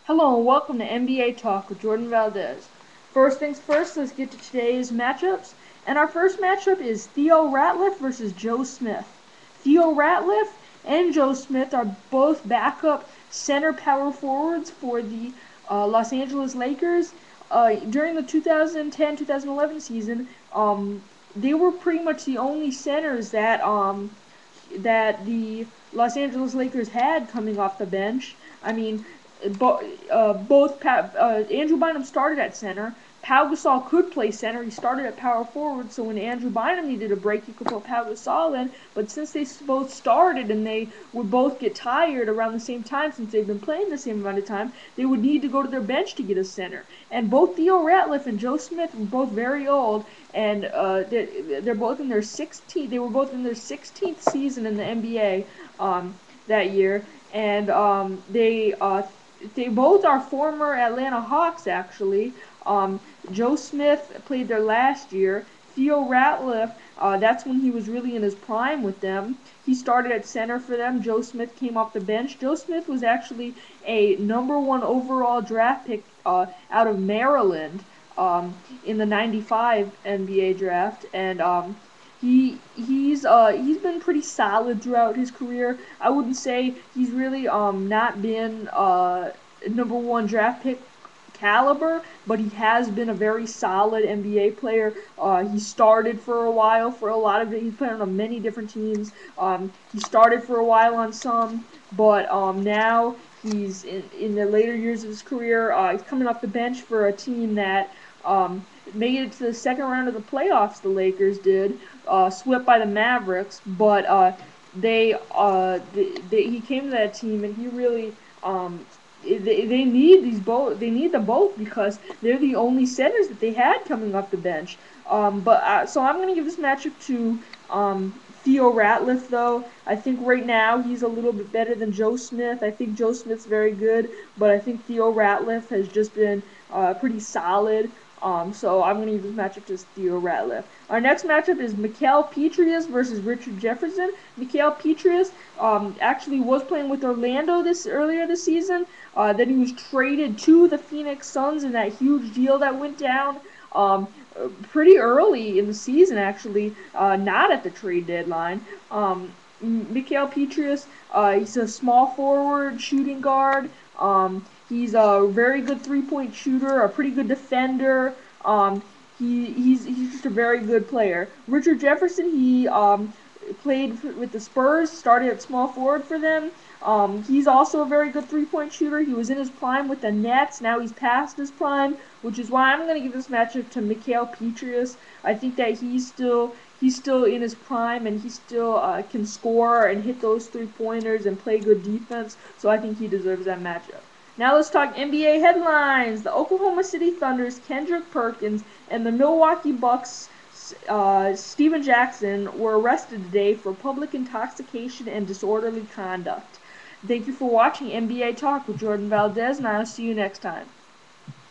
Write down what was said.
Hello and welcome to NBA Talk with Jordan Valdez. First things first, let's get to today's matchups. And our first matchup is Theo Ratliff versus Joe Smith. Theo Ratliff and Joe Smith are both backup center power forwards for the Los Angeles Lakers. During the 2010-2011 season, they were pretty much the only centers that the Los Angeles Lakers had coming off the bench. I mean, Andrew Bynum started at center. Pau Gasol could play center. He started at power forward, so when Andrew Bynum needed a break, he could put Pau Gasol in. But since they both started and they would both get tired around the same time, since they've been playing the same amount of time, they would need to go to their bench to get a center. And both Theo Ratliff and Joe Smith were both very old, and they're both in their 16th. They were both in their 16th season in the NBA that year, and they both are former Atlanta Hawks, actually. Joe Smith played there last year. Theo Ratliff, that's when he was really in his prime with them. He started at center for them. Joe Smith came off the bench. Joe Smith was actually a #1 overall draft pick out of Maryland in the '95 NBA draft, and he's been pretty solid throughout his career. I wouldn't say he's really not been #1 draft pick caliber, but he has been a very solid NBA player. He started for a while for a lot of it. He's played on many different teams. He started for a while on some, but now he's in the later years of his career. He's coming off the bench for a team that made it to the second round of the playoffs. The Lakers did, swept by the Mavericks, but he came to that team and he really they need these both. They need them both because they're the only centers that they had coming off the bench. So I'm gonna give this matchup to Theo Ratliff, though. I think right now he's a little bit better than Joe Smith. I think Joe Smith's very good, but I think Theo Ratliff has just been pretty solid. So I'm going to give this matchup to Theo Ratliff. Our next matchup is Mikael Pietrus versus Richard Jefferson. Mikael Pietrus actually was playing with Orlando earlier this season. Then he was traded to the Phoenix Suns in that huge deal that went down pretty early in the season, actually, not at the trade deadline. Mikael Pietrus, he's a small forward, shooting guard. He's a very good three-point shooter, a pretty good defender. He's just a very good player. Richard Jefferson, he played with the Spurs, started at small forward for them. He's also a very good three-point shooter. He was in his prime with the Nets. Now he's past his prime, which is why I'm going to give this matchup to Mikael Pietrus. I think that he's still in his prime and he still can score and hit those three-pointers and play good defense. So I think he deserves that matchup. Now let's talk NBA headlines. The Oklahoma City Thunder's Kendrick Perkins and the Milwaukee Bucks' Steven Jackson were arrested today for public intoxication and disorderly conduct. Thank you for watching NBA Talk with Jordan Valdez, and I'll see you next time.